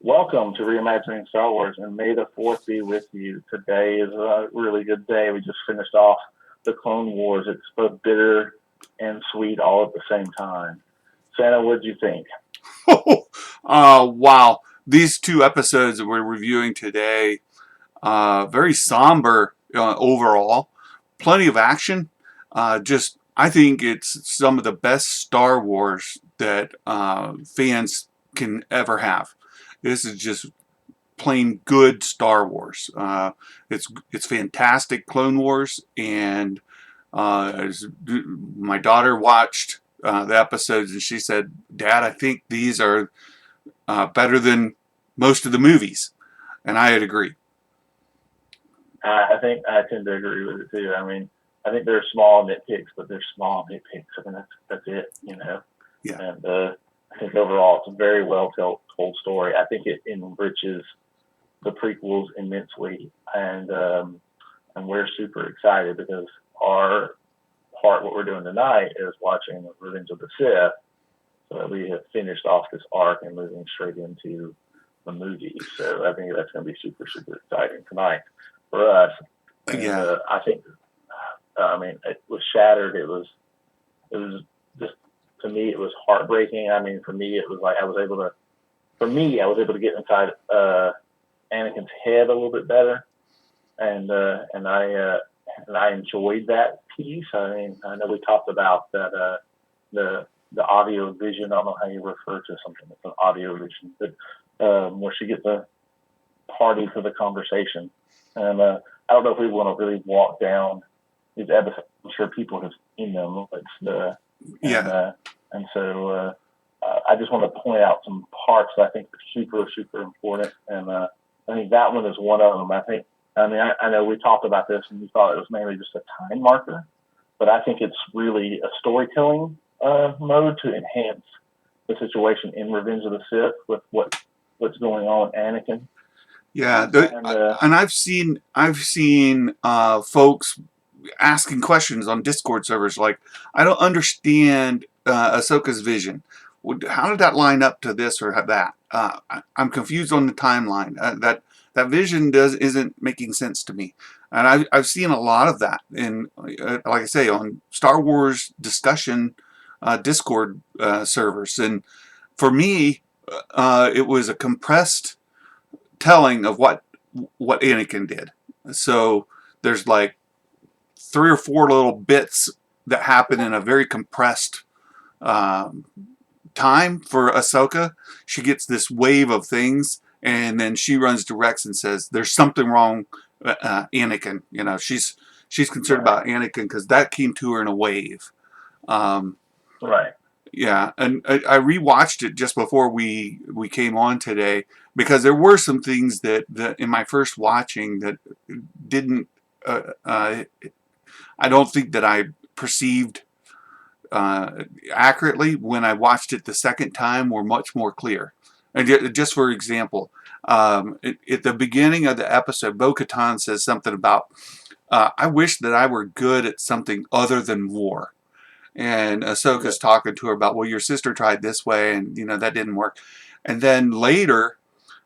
Welcome to Reimagining Star Wars, and may the Fourth be with you. Today is a really good day. We just finished off the Clone Wars. It's both bitter and sweet all at the same time. Santa, what did you think? Wow. These two episodes that we're reviewing today, very somber overall. Plenty of action. I think it's some of the best Star Wars that fans can ever have. This is just plain good Star Wars. It's fantastic Clone Wars, and my daughter watched the episodes, and she said, "Dad, I think these are better than most of the movies," and I'd agree. I think I tend to agree with it too. I mean, I think they're small nitpicks, but they're small nitpicks. I mean, that's it. Yeah, And I think overall it's a very well told story. I think it enriches the prequels immensely, and we're super excited because our what we're doing tonight is watching Revenge of the Sith, so that we have finished off this arc and moving straight into the movie. So I think that's going to be super super exciting tonight for us. And yeah, I think, I mean, it was shattered. It was just, to me it was heartbreaking. I mean, for me it was like I was able to get inside Anakin's head a little bit better, and I enjoyed that piece. I mean, I know we talked about that the audio vision. I don't know how you refer to something that's an audio vision, but where she gets a party for the conversation. And I don't know if we want to really walk down these episodes. I'm sure people have seen them. And yeah, and so I just want to point out some parts that I think are super super important. And I think that one is one of them. I know we talked about this and we thought it was mainly just a time marker, but I think it's really a storytelling mode to enhance the situation in Revenge of the Sith with what's going on with Anakin. yeah. And And I've seen folks asking questions on Discord servers like, "I don't understand Ahsoka's vision. How did that line up to this or that? I'm confused on the timeline. That vision isn't making sense to me." And I've seen a lot of that in, like I say, on Star Wars discussion Discord servers. And for me, it was a compressed telling of what Anakin did. So there's like three or four little bits that happen in a very compressed um, time for Ahsoka. She gets this wave of things, and then she runs to Rex and says, "There's something wrong, Anakin." She's concerned right, about Anakin because that came to her in a wave. Um, right, yeah, and I rewatched it just before we came on today because there were some things that in my first watching that didn't. I don't think that I perceived accurately when I watched it the second time were much more clear. And just for example, at the beginning of the episode, Bo-Katan says something about, "I wish that I were good at something other than war." And yeah, Ahsoka's talking to her about, "Well, your sister tried this way, and that didn't work." And then later,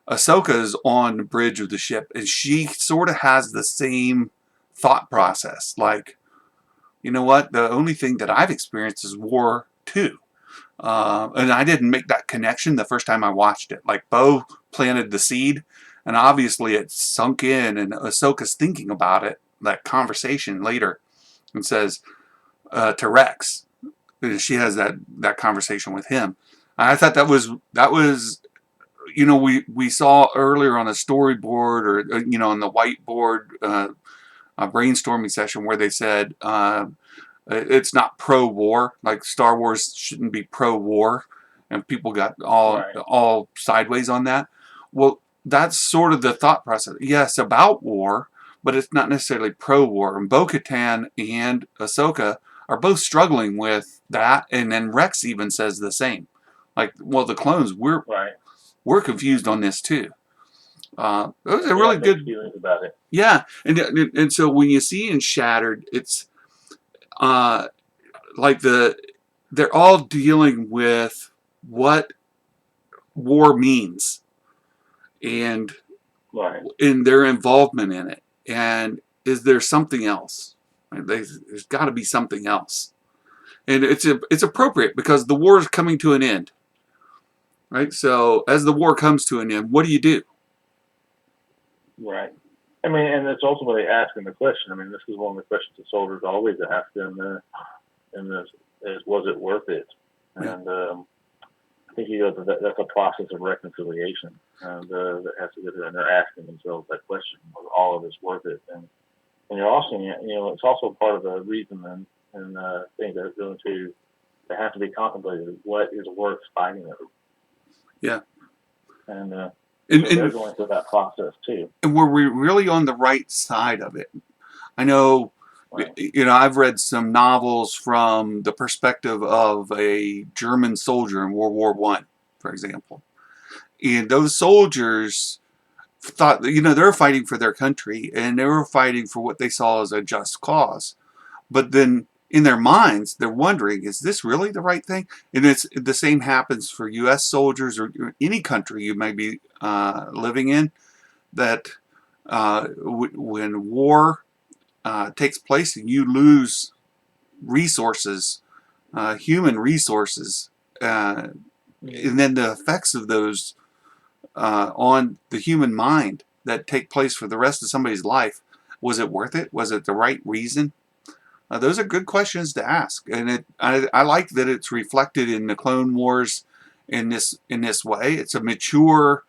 Ahsoka's on the bridge of the ship, and she sort of has the same thought process. Like, you know what? The only thing that I've experienced is war too. And I didn't make that connection the first time I watched it. Like, Bo planted the seed, and obviously it sunk in, and Ahsoka's thinking about it, that conversation later, and says to Rex, she has that conversation with him. And I thought that was we saw earlier on a storyboard or on the whiteboard a brainstorming session where they said it's not pro-war, like Star Wars shouldn't be pro-war, and people got right, all sideways on that. Well, that's sort of the thought process. Yes, about war, but it's not necessarily pro-war. And Bo-Katan and Ahsoka are both struggling with that, and then Rex even says the same. Like, well, the clones, right. we're confused on this too. It was a They really have mixed good, feelings about it. yeah. And so when you see in Shattered, it's uh, like they're all dealing with what war means. and Right. in their involvement in it. And is there something else? Right? There's got to be something else, and it's appropriate because the war is coming to an end, right? So as the war comes to an end, what do you do? Right. I mean, and it's ultimately asking the question. I mean, this is one of the questions that soldiers always ask in this is, was it worth it? Yeah. And I think that's a process of reconciliation, and that has to go through, and they're asking themselves that question: was all of this worth it? And you're also, it's also part of the reason and thing that going to that have to be contemplated. What is worth fighting over? Yeah. And And, so they're and going through that process too. and were we really on the right side of it? I know, Right. I've read some novels from the perspective of a German soldier in World War One, for example. And those soldiers thought, they were fighting for their country and they were fighting for what they saw as a just cause. But then in their minds, they're wondering, is this really the right thing? And it's the same happens for U.S. soldiers or any country you may be living in, that when war takes place and you lose resources, human resources, Mm-hmm. and then the effects of those on the human mind that take place for the rest of somebody's life, was it worth it? Was it the right reason? Those are good questions to ask, and I like that it's reflected in the Clone Wars in this way. It's a mature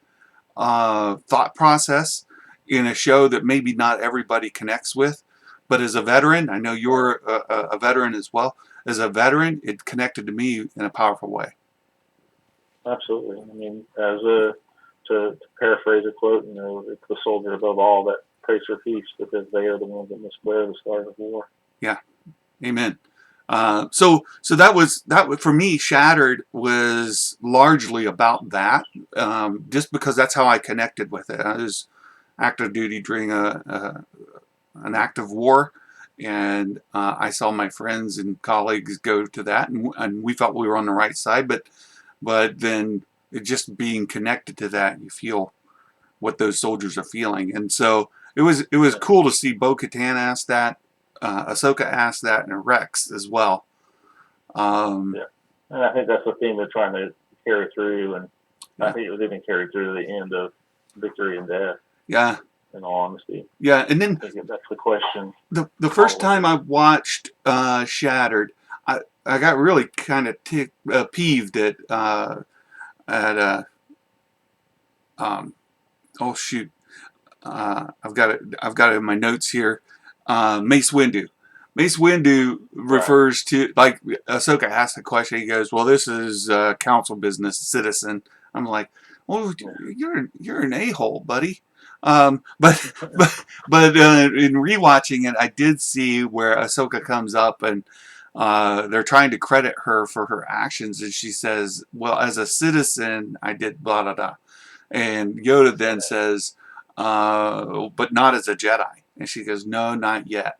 thought process in a show that maybe not everybody connects with. But as a veteran, I know Right. you're a veteran as well. As a veteran, it connected to me in a powerful way. Absolutely. I mean, to paraphrase a quote, it's the soldier above all that prays for peace because they are the ones that must wear the scars of war. Yeah, amen. So that was for me. Shattered was largely about that, just because that's how I connected with it. I was active duty during an active war, and I saw my friends and colleagues go to that, and we felt we were on the right side. But then it just being connected to that, you feel what those soldiers are feeling, and so it was Yeah. cool to see Bo-Katan ask that, Ahsoka asked that, and Rex as well. Um, Yeah. And I think that's the theme they're trying to carry through, and I yeah, think it was even carried through to the end of Victory and Death. yeah, In all honesty, yeah. And I then think that's the question the first time always. I watched Shattered, I got really kind of peeved at um, oh shoot, I've got it in my notes here. Mace Windu. Mace Windu Right. refers to, like, Ahsoka asked the question. He goes, "Well, this is council business, citizen." I'm like, "Well, Yeah. you're an a-hole, buddy." But in rewatching it, I did see where Ahsoka comes up and they're trying to credit her for her actions, and she says, "Well, as a citizen, I did blah blah blah." And Yoda then says, but not as a Jedi. And she goes, no, not yet.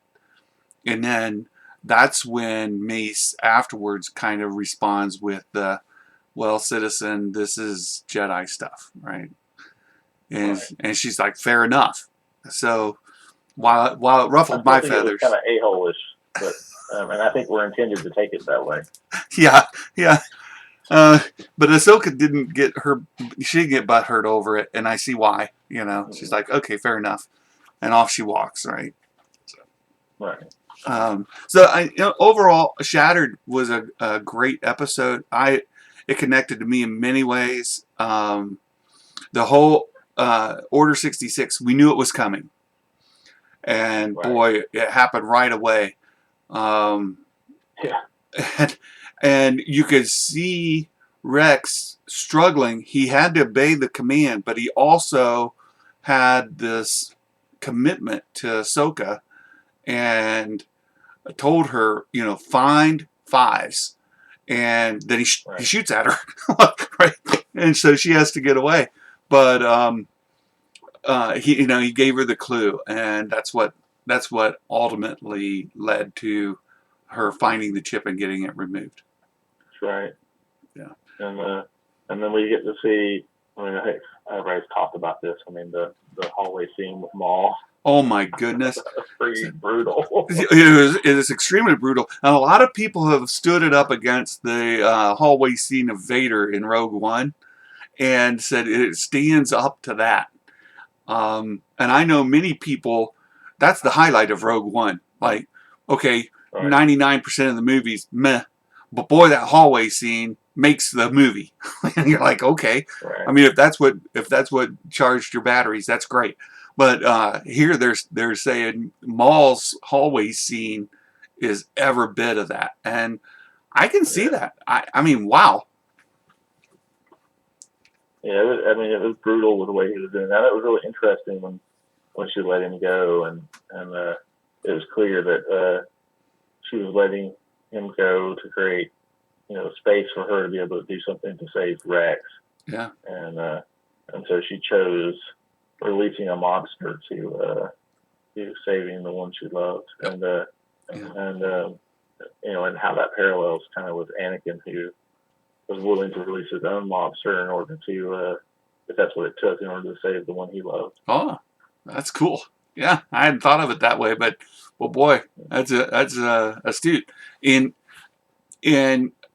And then that's when Mace afterwards kind of responds with the, well, citizen, this is Jedi stuff, right? And Right. and she's like, fair enough. So while it I ruffled still my think it was kind feathers, of a-hole-ish, but and I think we're intended to take it that way. yeah, yeah. Uh, but Ahsoka didn't get her, she didn't get butthurt over it, and I see why. She's Mm-hmm. like, okay, fair enough, and off she walks, right? Right. So overall, Shattered was a great episode. It connected to me in many ways. The whole Order 66, we knew it was coming, and Right. boy, it happened right away. Um, Yeah. and, and you could see Rex struggling. He had to obey the command, but he also had this commitment to Ahsoka, and told her, find fives, and then he Right. shoots at her, right? And so she has to get away. But he gave her the clue, and that's what ultimately led to her finding the chip and getting it removed. That's right. Yeah, And then we get to see I mean, I think everybody's talked about this. I mean, the hallway scene with Maul, Oh my goodness. pretty brutal. It is extremely brutal. And a lot of people have stood it up against the hallway scene of Vader in Rogue One and said it stands up to that. And I know many people, that's the highlight of Rogue One. Like, okay, Right, 99% of the movie's meh, but boy, that hallway scene makes the movie. And you're like, okay. I right. mean, if that's what charged your batteries, that's great. But here they're saying Maul's hallway scene is every bit of that, and I can see Yeah, that. I mean, wow. yeah. I mean, it was brutal with the way he was doing that. It was really interesting when she let him go, and it was clear that she was letting him go to create, space for her to be able to do something to save Rex, Yeah, and so she chose releasing a monster to saving the one she loved, yeah, and and how that parallels kind of with Anakin, who was willing to release his own monster in order to, if that's what it took, in order to save the one he loved. oh, that's cool. Yeah, I hadn't thought of it that way, but well, boy, that's astute. In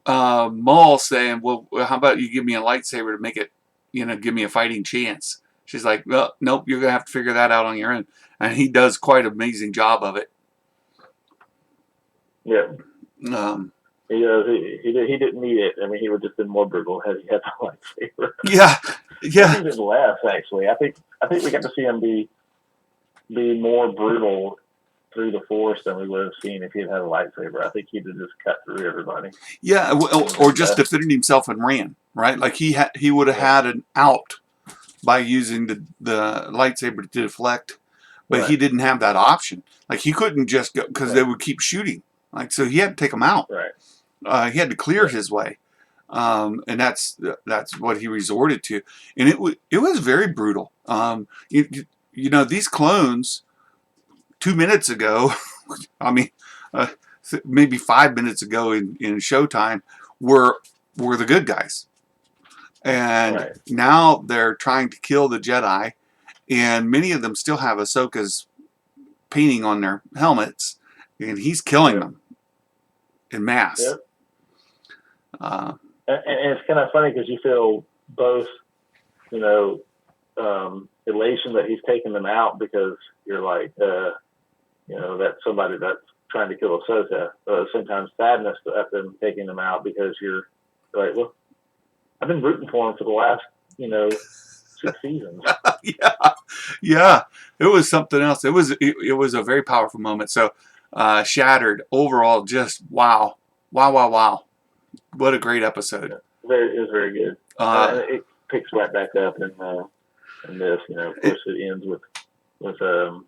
Maul saying, well, how about you give me a lightsaber to make it, give me a fighting chance. She's like, well, nope, you're gonna have to figure that out on your own, and he does quite an amazing job of it. Yeah, Um, he didn't need it. I mean, he would have just been more brutal had he had the lightsaber. yeah, Maybe yeah, even less, actually. I think we got to see him be more brutal through the Force than we would have seen if he had had a lightsaber. I think he'd have just cut through everybody. yeah, or just defended himself and ran, right? Like he would have Yeah, had an out by using the lightsaber to deflect, but right, he didn't have that option. Like he couldn't just go because they right, would keep shooting. Like so, he had to take them out. right. He had to clear Yeah, his way, and that's what he resorted to, and it was very brutal. These clones 2 minutes ago, I mean, uh, maybe 5 minutes ago in Showtime, were were the good guys, and right. now they're trying to kill the Jedi, and many of them still have Ahsoka's painting on their helmets, and he's killing Yep, them in mass. yep. Uh, And it's kind of funny because you feel both, you know, elation that he's taking them out because you're like, that's somebody that's trying to kill Ahsoka, but sometimes sadness at them taking them out because you're like, well, I've been rooting for him for the last, 6 seasons. yeah, yeah, it was something else. It was a very powerful moment. So, Shattered overall, just wow, wow, wow, wow. What a great episode. Yeah, it was very good, Uh, and it picks right back up in this. Of course, it ends with uh,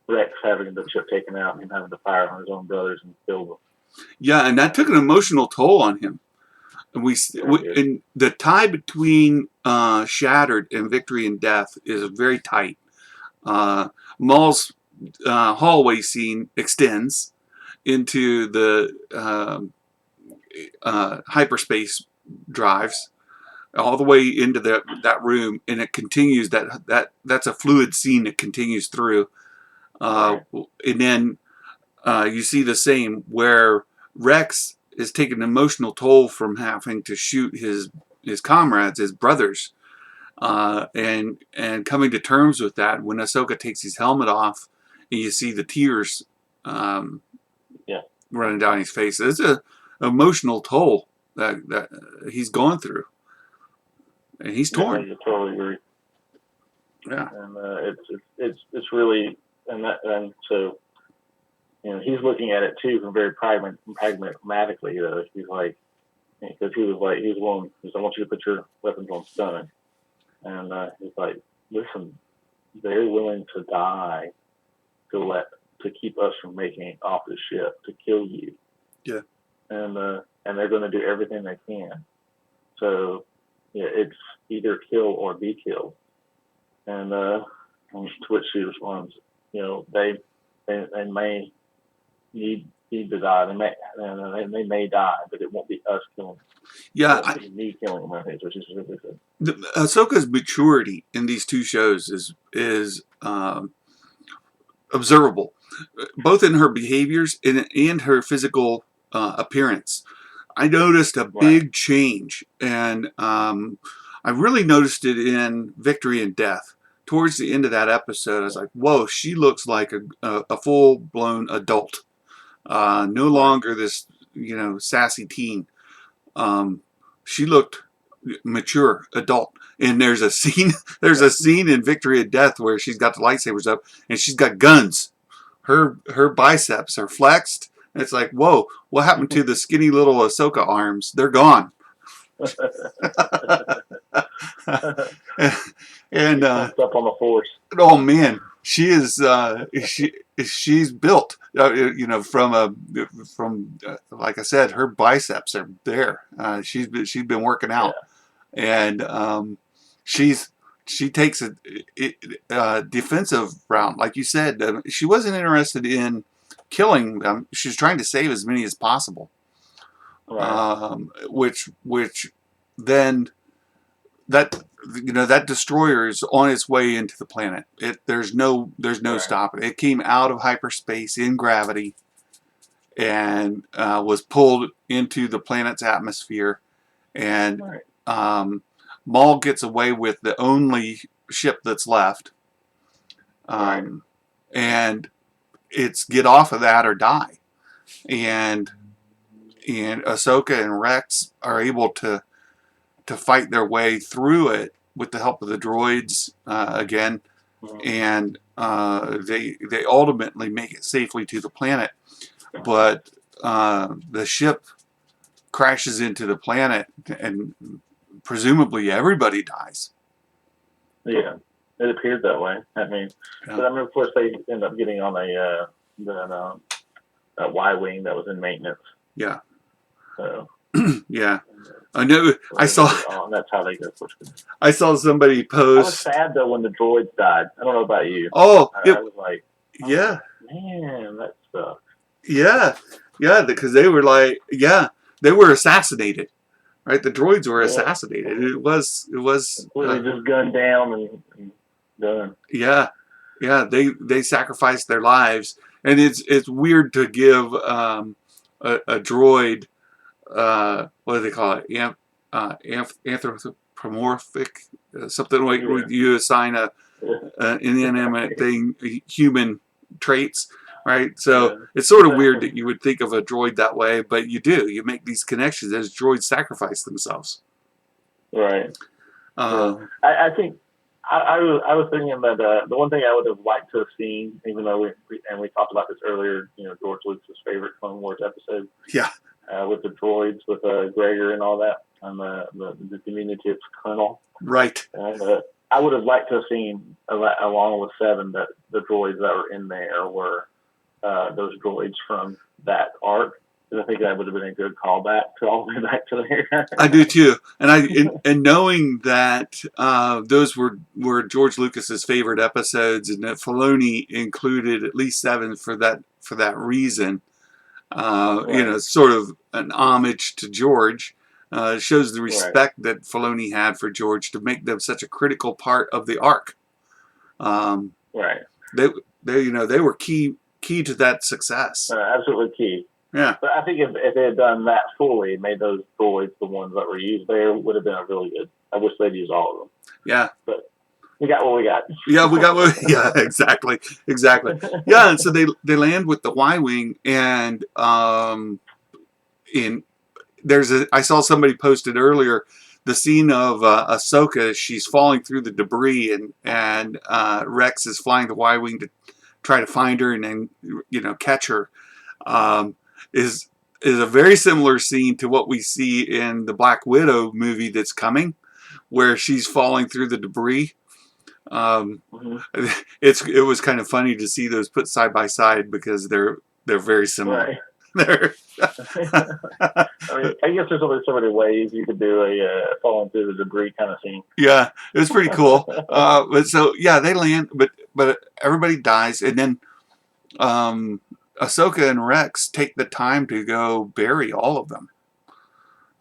Rex having the chip taken out and him having to fire on his own brothers and kill them. yeah, and that took an emotional toll on him. And Very good. and the tie between Shattered and Victory and Death is very tight. Maul's hallway scene extends into the hyperspace drives all the way into that room, and it continues. That's a fluid scene that continues through, uh, Right. and then you see the same where Rex is taking an emotional toll from having to shoot his comrades, his brothers, and coming to terms with that when Ahsoka takes his helmet off, and you see the tears um, Yeah. running down his face. It's a emotional toll that he's going through, and he's Yeah. torn. I totally agree. Yeah, And it's really and so he's looking at it too from very pragmatically. He's like because he was one. He said, I want you to put your weapons on stun, and he's like, listen, they're willing to die to keep us from making it off the ship to kill you, yeah, and they're going to do everything they can. So yeah, it's either kill or be killed. And to which she responds, they may need need to die. They may die, but it won't be us killing them. It Yeah, won't be me killing them, which is really good. Ahsoka's maturity in these two shows is observable, both in her behaviors and her physical appearance. I noticed a Right. big change, and I really noticed it in Victory and Death. Towards the end of that episode, I was like, "Whoa, she looks like a full blown adult. No Right. longer this sassy teen. Um, she looked mature, adult." And there's a scene, there's Yeah. a scene in Victory and Death where she's got the lightsabers up and she's got guns. Her biceps are flexed. It's like, whoa, what happened to the skinny little Ahsoka arms? They're gone. And She pumped up on the force. oh man, she is she's built. From like I said, her biceps are there. She's been working Yeah. out, and she's she takes a defensive route, like you said. She wasn't interested in killing them. She's trying to save as many as possible. Right. Which then that that destroyer is on its way into the planet. There's no Right. stopping. It came out of hyperspace in gravity and was pulled into the planet's atmosphere. And Right. Maul gets away with the only ship that's left. Right. And it's get off of that or die. And Ahsoka and Rex are able to fight their way through it with the help of the droids again, and they ultimately make it safely to the planet. But the ship crashes into the planet, and presumably everybody dies. Yeah, it appeared that way. I mean, Yeah. but I mean, of course, they end up getting on that Y-wing that was in maintenance. Yeah. So Yeah. I know. I saw. That's how they go. I saw somebody I was post. sad though when the droids died. I don't know about you. Oh, I was like, yeah, man, that sucks. yeah, because they were like, they were assassinated, right? The droids were assassinated. It was completely just gunned down and done. Yeah, they sacrificed their lives, and it's weird to give a droid what do they call it? Anthropomorphic, something like you assign an inanimate thing human traits, right? So it's sort of weird that you would think of a droid that way, but you do. You make these connections as droids sacrifice themselves. Right. I think I was thinking that the one thing I would have liked to have seen, even though we talked about this earlier, George Lucas' favorite Clone Wars episode. Yeah. With the droids, with Gregor and all that, and the diminutive Colonel. Right. And I would have liked to have seen, along with 7, that the droids that were in there were those droids from that arc. I think that would have been a good callback to all the way back to there. I do too, and knowing that those were George Lucas's favorite episodes, and that Filoni included at least 7 for that reason. Right. Sort of an homage to George. Shows the respect that Filoni had for George to make them such a critical part of the arc. Right. They were key to that success. Absolutely key. Yeah. But I think if they had done that fully, made those droids the ones that were used there, would have been a really good. I wish they'd use all of them. Yeah. But we got what we got. Yeah, we got what. Yeah, exactly. Yeah, and so they land with the Y-wing, and I saw somebody posted earlier the scene of Ahsoka. She's falling through the debris, and Rex is flying the Y-wing to try to find her and then catch her. Is a very similar scene to what we see in the Black Widow movie that's coming, where she's falling through the debris. It was kind of funny to see those put side by side because they're very similar. Right. I guess there's only so many ways you could do a falling through the debris kind of scene. Yeah, it was pretty cool. But so yeah, they land, but everybody dies, and then Ahsoka and Rex take the time to go bury all of them.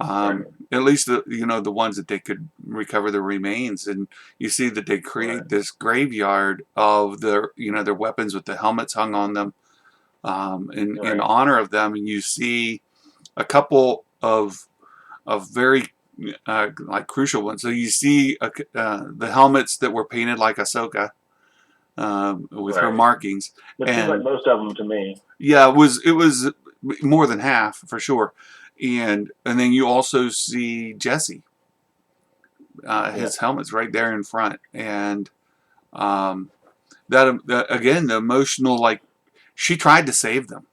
Right. At least the ones that they could recover the remains, and you see that they Right. create this graveyard of their weapons with the helmets hung on them, in Right. honor of them, and you see a couple of very like crucial ones. So you see the helmets that were painted like Ahsoka, with her Right. markings, It seems like and most of them to me. yeah, it was more than half for sure, and then you also see Jesse. Yeah. His helmet's right there in front, and um, that again, the emotional, like, she tried to save them.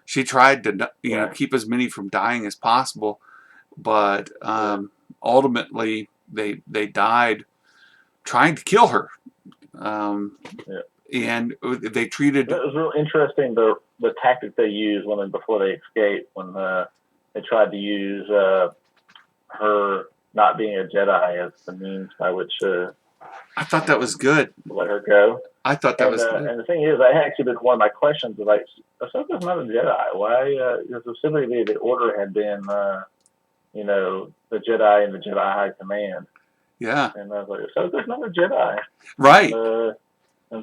She tried to Right. keep as many from dying as possible, but Yeah. ultimately they died trying to kill her, um, Yeah. and they treated. It was real interesting the tactic they used before they escaped when they tried to use her not being a Jedi as the means by which I thought that was um, good. to let her go. I thought that was good. And the thing is, that had actually been one of my questions. Like, Ahsoka's not a Jedi. Why? Specifically, the Order had been, the Jedi and the Jedi High Command. Yeah, And I was like, Ahsoka's not a Jedi. And right.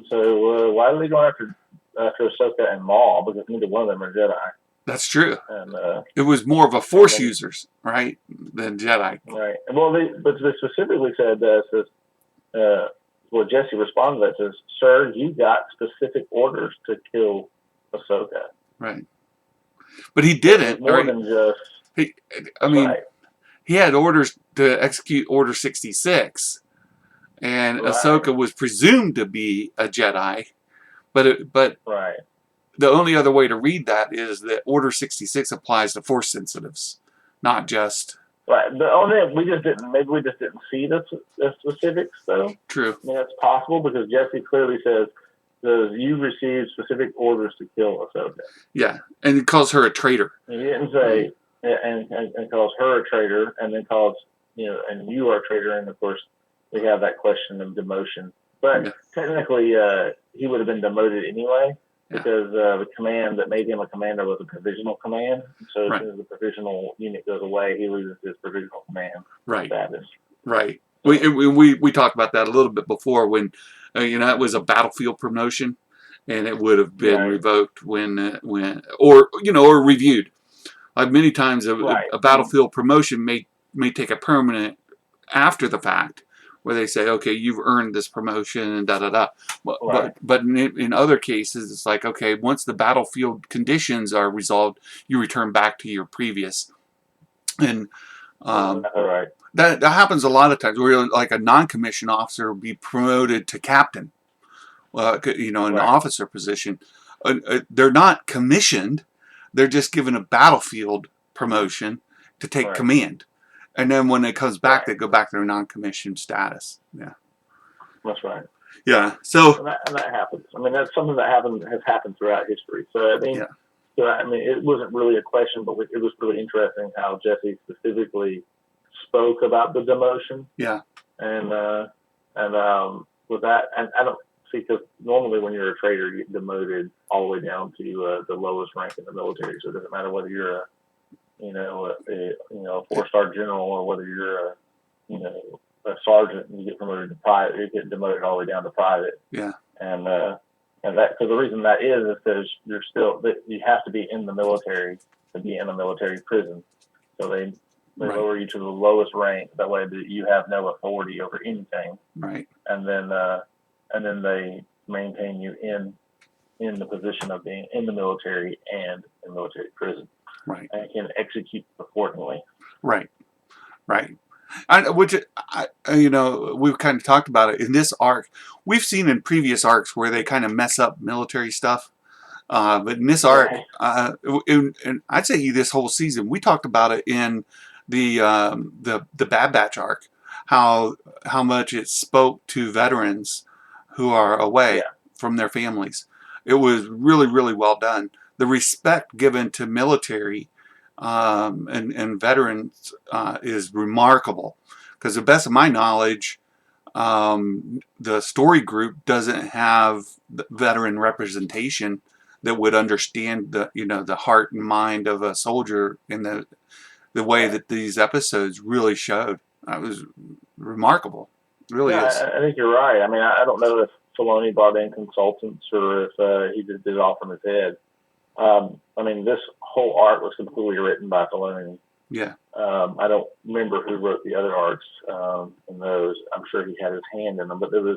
so why are they going after Ahsoka and Maul? Because neither one of them are Jedi. That's true. And It was more of a and Force then users, right, than Jedi. right. Well, but they specifically says uh, well, Jesse responded to that says, "Sir, you got specific orders to kill Ahsoka." Right. But he So it was didn't. more Right. than just He, I mean, right, he had orders to execute Order 66, and right, Ahsoka was presumed to be a Jedi. But right, the only other way to read that is that Order 66 applies to Force sensitives, not just right. The only maybe we just didn't see the specifics though. true. I mean, that's possible because Jesse clearly says you received specific orders to kill Ahsoka. Yeah, and he calls her a traitor. And he didn't Right. say and calls her a traitor, and then calls and you are a traitor, and of course we have that question of demotion. But Yeah. technically, he would have been demoted anyway Yeah. because the command that made him a commander was a provisional command. So as Right. soon as the provisional unit goes away, he loses his provisional command Right. status. Right. So We talked about that a little bit before when it was a battlefield promotion, and it would have been right, revoked or reviewed. Like many times, right, a battlefield promotion may take a permanent after the fact, where they say, okay, you've earned this promotion and da da da. But right. in other cases, it's like, okay, once the battlefield conditions are resolved, you return back to your previous. And um, Exactly right. that happens a lot of times, where like a non-commissioned officer will be promoted to captain, an Right, officer position. They're not commissioned; they're just given a battlefield promotion to take right, command, and then when it comes back, right. they go back to their non-commissioned status. Yeah, That's right. yeah. So And that happens. I mean, that's something that has happened throughout history. So yeah, I mean, it wasn't really a question, but it was really interesting how Jesse specifically spoke about the demotion, yeah, and with that, and I don't see because normally when you're a traitor, you get demoted all the way down to the lowest rank in the military. So it doesn't matter whether you're a 4-star general or whether you're a sergeant and you get promoted to private, you get demoted all the way down to private. yeah, And that because the reason that is because you have to be in the military to be in a military prison. So they right, lower you to the lowest rank. That way that you have no authority over anything, right, and then they maintain you in the position of being in the military and in military prison right, and can execute accordingly. right, right. We've kind of talked about it in this arc. We've seen in previous arcs where they kind of mess up military stuff. But in this arc, Right. and I'd say this whole season, we talked about it in the Bad Batch arc, how much it spoke to veterans who are away Yeah. from their families. It was really, really well done. The respect given to military and veterans is remarkable. Because, to the best of my knowledge, the story group doesn't have veteran representation that would understand the heart and mind of a soldier in the way Right. that these episodes really showed. That was remarkable. It really Yeah, is. I think you're right. I mean, I don't know if Filoni brought in consultants or if he just did it all from his head. I mean, this whole arc was completely written by Filoni. Yeah. I don't remember who wrote the other arcs in those. I'm sure he had his hand in them, but they were.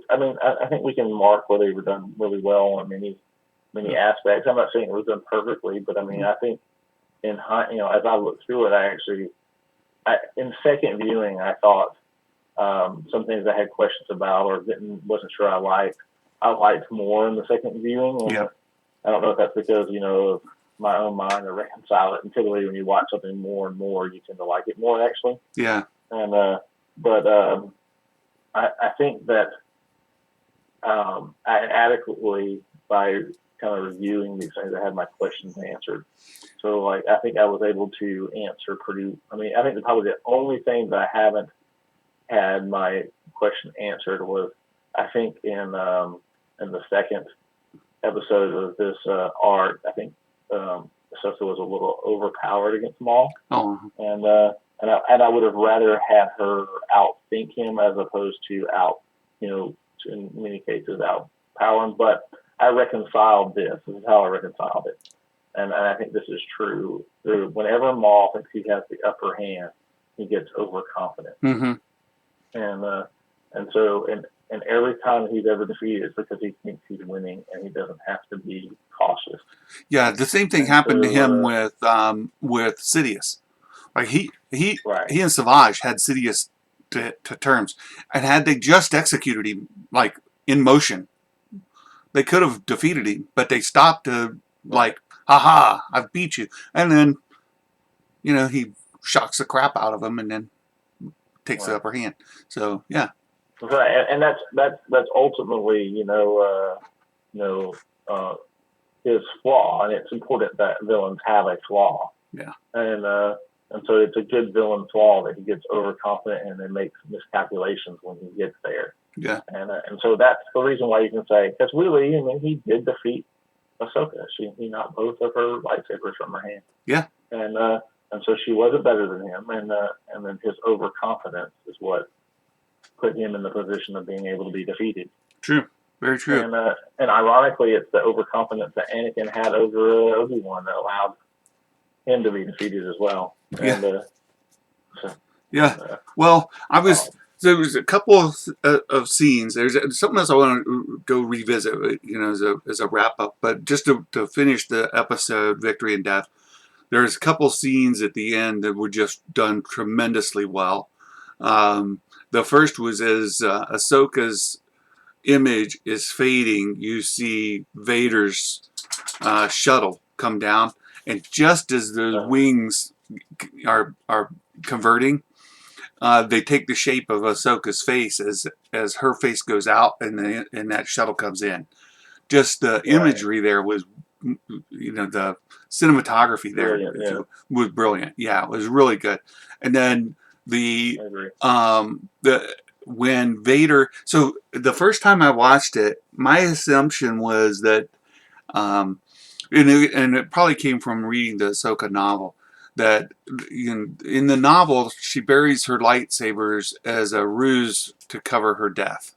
I mean, I think we can mark where they were done really well on many aspects. I'm not saying it was done perfectly, but I mean, I think as I looked through it, in second viewing, I thought some things I had questions about or wasn't sure I liked. I liked more in the second viewing, and Yeah. I don't know if that's because of my own mind or reconcile it. And typically, when you watch something more and more, you tend to like it more actually. Yeah. And but I think that I adequately by kind of reviewing these things, I had my questions answered. So like I think I was able to answer pretty. I mean, I think probably the only thing that I haven't had my question answered was I think in the second episode of this arc, I think Ahsoka was a little overpowered against Maul, Oh. and I would have rather had her outthink him as opposed to in many cases outpower him. But I reconciled this. This is how I reconciled it, and I think this is true. Whenever Maul thinks he has the upper hand, he gets overconfident, Mm-hmm. and so and every time he's ever defeated is because he thinks he's winning and he doesn't have to be cautious. Yeah. The same thing And happened to him so, with Sidious. Like right, he and Savage had Sidious to terms, and had they just executed him like in motion, they could have defeated him. But they stopped to right, like, haha, I've beat you, and then he shocks the crap out of him, and then takes the right. upper hand. So yeah. Right, and that's ultimately you know his flaw, and it's important that villains have a flaw, Yeah. And so it's a good villain flaw that he gets overconfident and then makes miscalculations when he gets there, Yeah. and so that's the reason why you can say because really, I mean, he did defeat Ahsoka. He knocked both of her lightsabers from her hand, Yeah. And so she wasn't better than him, and then his overconfidence is what put him in the position of being able to be defeated. True. Very true. And ironically, it's the overconfidence that Anakin had over Obi-Wan that allowed him to be defeated as well. Yeah. And Yeah. Well, there was a couple of scenes. There's something else I want to go revisit, as a wrap up. But just to finish the episode, Victory and Death, there's a couple scenes at the end that were just done tremendously well. The first was as Ahsoka's image is fading, you see Vader's shuttle come down, and just as the wings are converting, they take the shape of Ahsoka's face as her face goes out and that shuttle comes in. Just the imagery there was, the cinematography there brilliant, was brilliant. Yeah, it was really good. And then I agree. when Vader. So the first time I watched it, my assumption was that, and it probably came from reading the Ahsoka novel, that in the novel she buries her lightsabers as a ruse to cover her death.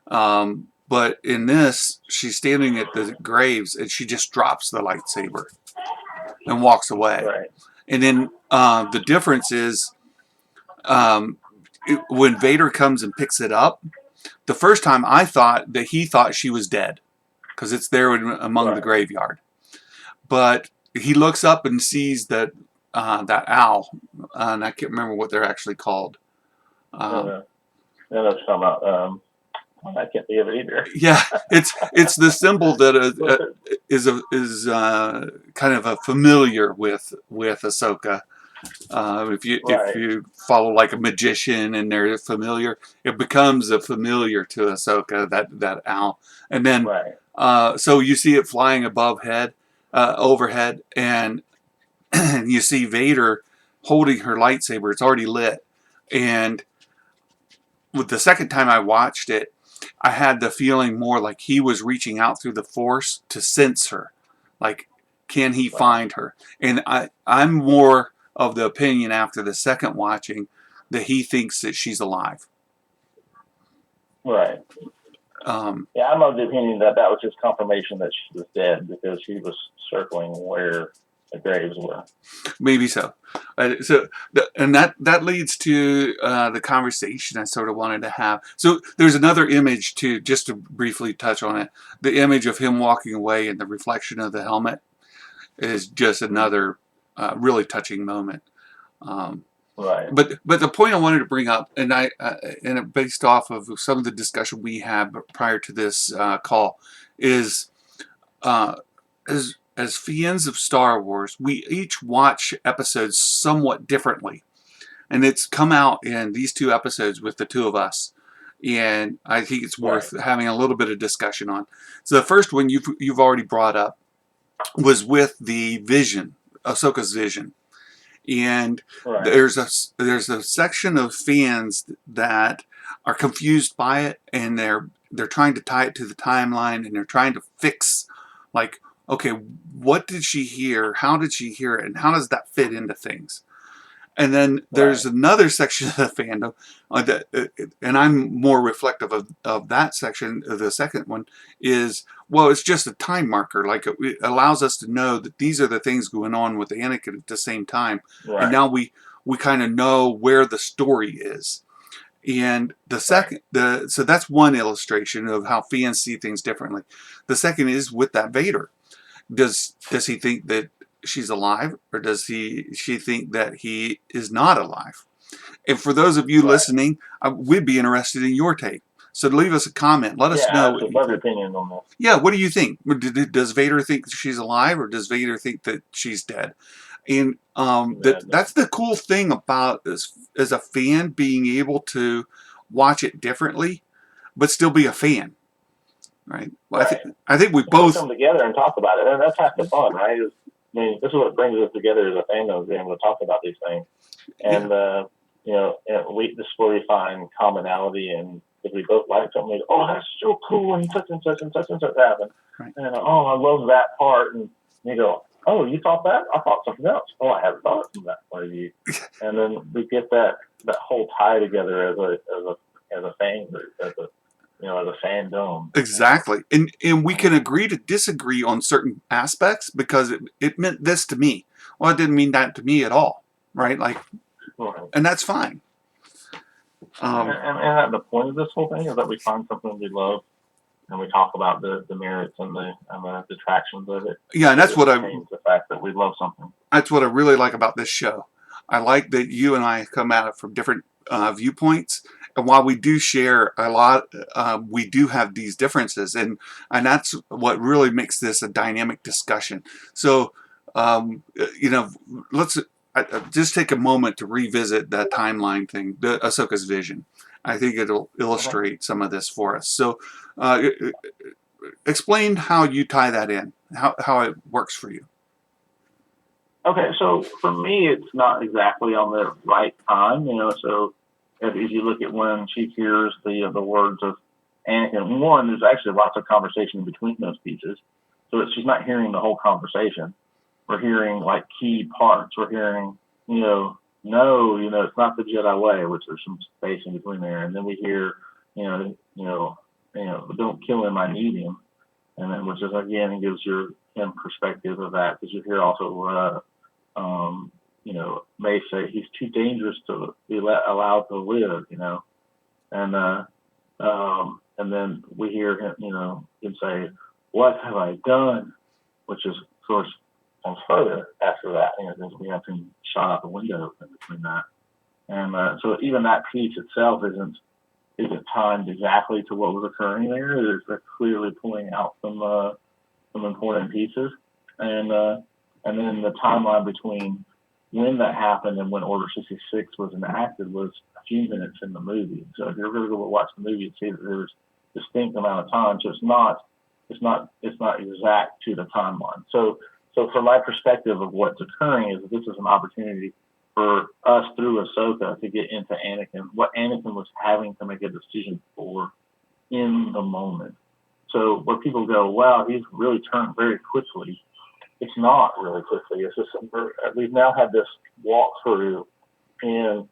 But in this, she's standing at the graves and she just drops the lightsaber and walks away. Right. And then the difference is when Vader comes and picks it up, the first time I thought that he thought she was dead because it's there among the graveyard. But he looks up and sees that owl, and I can't remember what they're actually called. No, that's talking about. I can't think of it either. Yeah, it's the symbol that is kind of a familiar with Ahsoka. If you follow like a magician and they're familiar, it becomes a familiar to Ahsoka, that owl. And then so you see it flying overhead, and you see Vader holding her lightsaber. It's already lit, and with the second time I watched it, I had the feeling more like he was reaching out through the Force to sense her. Like, can he Right. find her? And I'm more of the opinion after the second watching that he thinks that she's alive. Right. Um, Yeah, I'm of the opinion that that was just confirmation that she was dead because she was circling where the graves were. Maybe so. And that leads to the conversation I sort of wanted to have. So there's another image too, just to briefly touch on it. The image of him walking away and the reflection of the helmet is just another really touching moment. Um, Right. but the point I wanted to bring up, and based off of some of the discussion we had prior to this call, is uh, as fans of Star Wars, we each watch episodes somewhat differently, and it's come out in these two episodes with the two of us, and I think it's Right. worth having a little bit of discussion on. So the first one you've already brought up was with the vision, Ahsoka's vision, and Right. there's a section of fans that are confused by it, and they're trying to tie it to the timeline, and they're trying to fix, like, okay, what did she hear? How did she hear it? And how does that fit into things? And then there's Right. another section of the fandom, and I'm more reflective of that section. The second one is, well, it's just a time marker. Like it allows us to know that these are the things going on with Anakin at the same time, and Right. now we kind of know where the story is. And the Right. second, so that's one illustration of how fans see things differently. The second is with that Vader. Does he think that she's alive, or does she think that he is not alive? And for those of you Right. listening, we'd be interested in your take. So leave us a comment. Let us Yeah, know what absolutely. you Love your think. opinion on this. Yeah, what do you think? Does Vader think she's alive, or does Vader think that she's dead? And Yeah. that's the cool thing about as a fan being able to watch it differently, but still be a fan, right? Well, Right. I think we And still both. come together and talk about it, and that's half the fun, right? I mean, this is what brings us together as a fandom, being able to talk about these things. Yeah, And this is where we find commonality, and if we both like something, we go, oh, that's so cool, and such and such and such and such happened, right. and oh, I love that part, and you go, oh, you thought that? I thought something else. Oh, I hadn't thought it from that point of view, and then we get that whole tie together as a fan group, as a fandom. Exactly. And we can agree to disagree on certain aspects because it meant this to me. Well, it didn't mean that to me at all. Right? Like, Right. and that's fine. Um, And the point of this whole thing is that we find something we love, and we talk about the merits and the detractions of it, yeah, and but it retains the fact that we love something. that's what I really like about this show. I like that you and I come at it from different viewpoints, and while we do share a lot, we do have these differences, and that's what really makes this a dynamic discussion. So, you know, let's just take a moment to revisit that timeline thing, the Ahsoka's vision. I think it'll Okay. illustrate some of this for us. So, explain how you tie that in, how it works for you. Okay, so for me, it's not exactly on the right time, So if you look at when she hears the words of Anakin, one, there's actually lots of conversation between those pieces, so she's not hearing the whole conversation. We're hearing like key parts. We're hearing, no, it's not the Jedi way, which there's some space in between there, and then we hear, don't kill him, I need him, and then which is again gives him perspective of that because you hear also, may say he's too dangerous to be allowed to live, and and then we hear him say, "What have I done?" Which is, of course, comes further after that, because we have him shot out the window in between that, and so even that piece itself isn't timed exactly to what was occurring there. They're clearly pulling out some important pieces, and then the timeline between when that happened and when Order 66 was enacted was a few minutes in the movie. So if you're going to go watch the movie and see that there's a distinct amount of time, so it's not exact to the timeline. So from my perspective of what's occurring is that this is an opportunity for us through Ahsoka to get into Anakin, what Anakin was having to make a decision for, in the moment. So where people go, wow, he's really turned very quickly. It's not really quickly. It's just we've now had this walkthrough in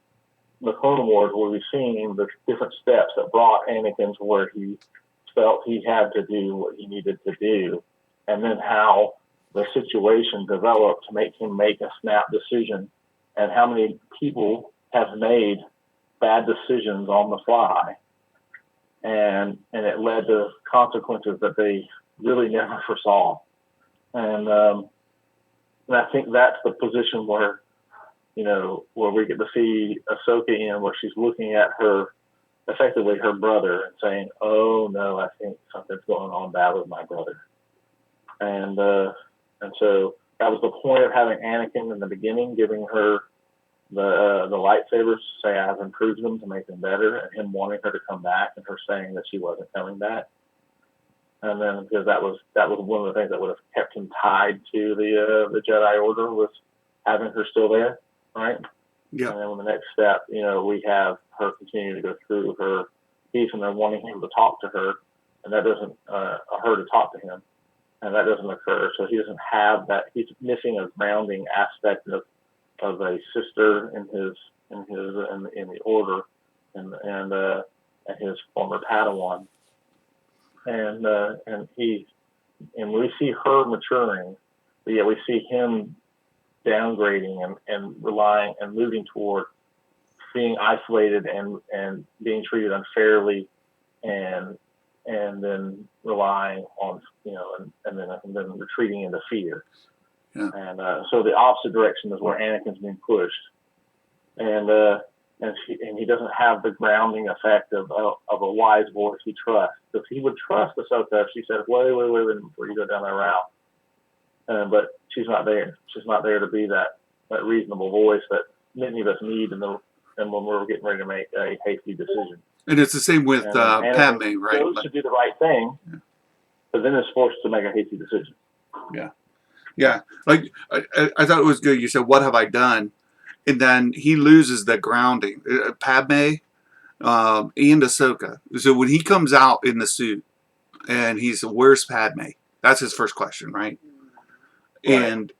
the Clone Wars where we've seen the different steps that brought Anakin to where he felt he had to do what he needed to do, and then how the situation developed to make him make a snap decision, and how many people have made bad decisions on the fly, and it led to consequences that they really never foresaw. And I think that's the position where, where we get to see Ahsoka in, where she's looking at effectively her brother, and saying, "Oh no, I think something's going on bad with my brother." And so that was the point of having Anakin in the beginning, giving her the lightsabers, to say I've improved them to make them better, and him wanting her to come back, and her saying that she wasn't coming back. And then because that was one of the things that would have kept him tied to the Jedi Order, was having her still there, right? Yeah. And then the next step, we have her continue to go through her piece, and they're wanting him to talk to her, and that doesn't her to talk to him, and that doesn't occur. So he doesn't have that. He's missing a grounding aspect of a sister in the order, and his former Padawan. And we see her maturing, but yet we see him downgrading and relying and moving toward being isolated and being treated unfairly, and then relying on and then retreating into fear. Yeah. And so the opposite direction is where Anakin's being pushed, and he doesn't have the grounding effect of a wise voice he trusts. Because he would trust Ahsoka if she said, "Wait before you go down that route." But she's not there. She's not there to be that reasonable voice that many of us need and when we're getting ready to make a hasty decision. And it's the same with Padme, right? Goes to do the right thing, but then is forced to make a hasty decision. Yeah. Yeah. Like, I thought it was good. You said, "What have I done?" And then he loses the grounding. Padme and Ahsoka. So when he comes out in the suit and he's, "Where's Padme?" That's his first question, right? And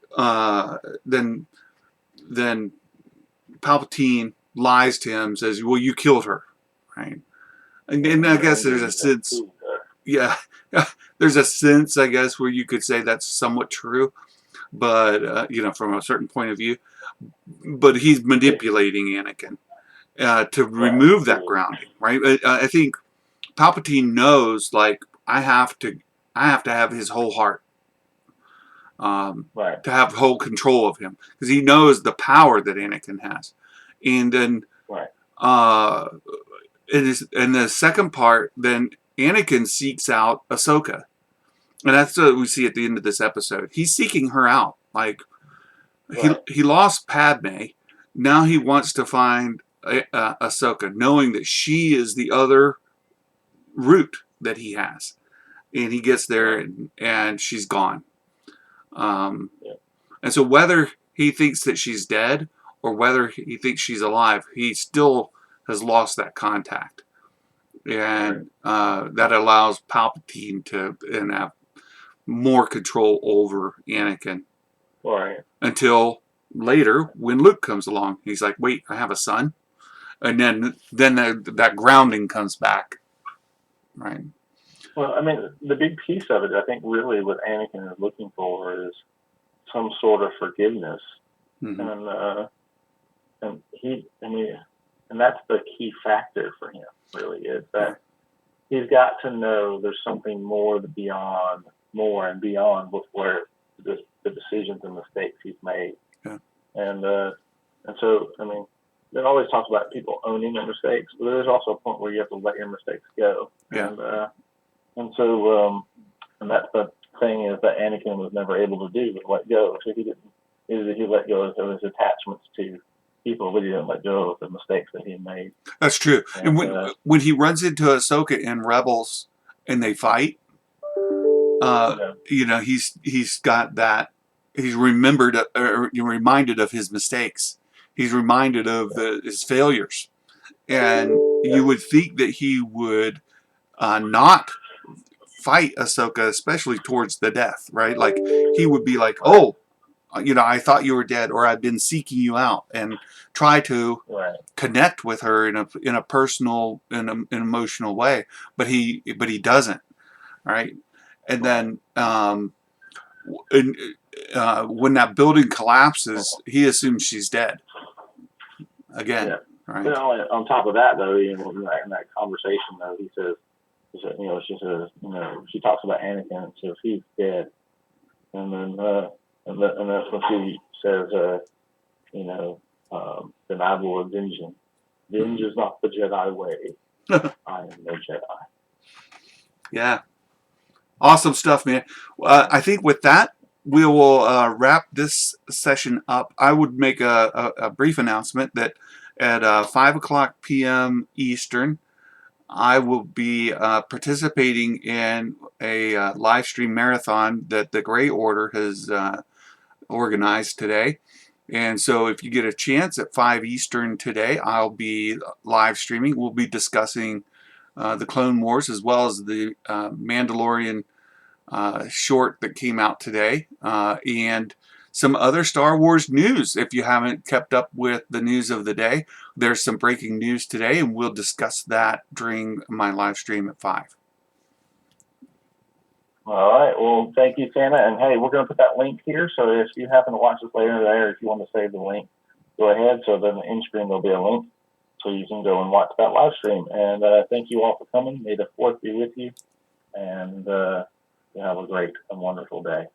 then Palpatine lies to him, says, "Well, you killed her," right? And I guess there's a sense, yeah, there's a sense, I guess, where you could say that's somewhat true, but from a certain point of view. But he's manipulating Anakin to remove that grounding, right? I think Palpatine knows, like, I have to have his whole heart, to have whole control of him, because he knows the power that Anakin has. And then, in the second part, then Anakin seeks out Ahsoka, and that's what we see at the end of this episode. He's seeking her out. Like, he lost Padme. Now he wants to find Ahsoka, knowing that she is the other route that he has. And he gets there, and she's gone. And so whether he thinks that she's dead or whether he thinks she's alive, he still has lost that contact. And that allows Palpatine to have more control over Anakin. Until later, when Luke comes along, he's like, "Wait, I have a son," and then that grounding comes back, right? Well, I mean, the big piece of it, I think, really what Anakin is looking for is some sort of forgiveness, and that's the key factor for him. Really, is that he's got to know there's something more and beyond with where the decisions and mistakes he's made. And so, I mean, it always talks about people owning their mistakes, but there's also a point where you have to let your mistakes go. And so that's the thing, is that Anakin was never able to do, was let go. So he let go of his attachments to people, but he didn't let go of the mistakes that he made. That's true. And when he runs into Ahsoka in Rebels and they fight, he's got that. He's remembered, reminded of his mistakes. He's reminded of his failures, and you would think that he would not fight Ahsoka, especially towards the death, right? Like he would be like, "Oh, I thought you were dead, or I've been seeking you out," and try to Right. connect with her in a personal and an emotional way. But he doesn't, right? And Right. then and, when that building collapses, he assumes she's dead again, Yeah. But right? on top of that, though, in that conversation, though, she says, she talks about Anakin and says he's dead, and then and that's when she says, then I will avenge him. Avenge is not the Jedi way. I am no Jedi. Yeah, awesome stuff, man. I think with that, we will wrap this session up. I would make a brief announcement that at 5 o'clock p.m. Eastern, I will be participating in a live stream marathon that the Gray Order has organized today. And so if you get a chance at 5 Eastern today, I'll be live streaming. We'll be discussing the Clone Wars as well as the Mandalorian short that came out today, and some other Star Wars news. If you haven't kept up with the news of the day, there's some breaking news today, and we'll discuss that during my live stream at 5. All right. Well, thank you, Santa. And hey, we're going to put that link here. So if you happen to watch this later there, if you want to save the link, go ahead. So then the end screen there'll be a link, so you can go and watch that live stream. And thank you all for coming. May the 4th be with you, and you have a great and wonderful day.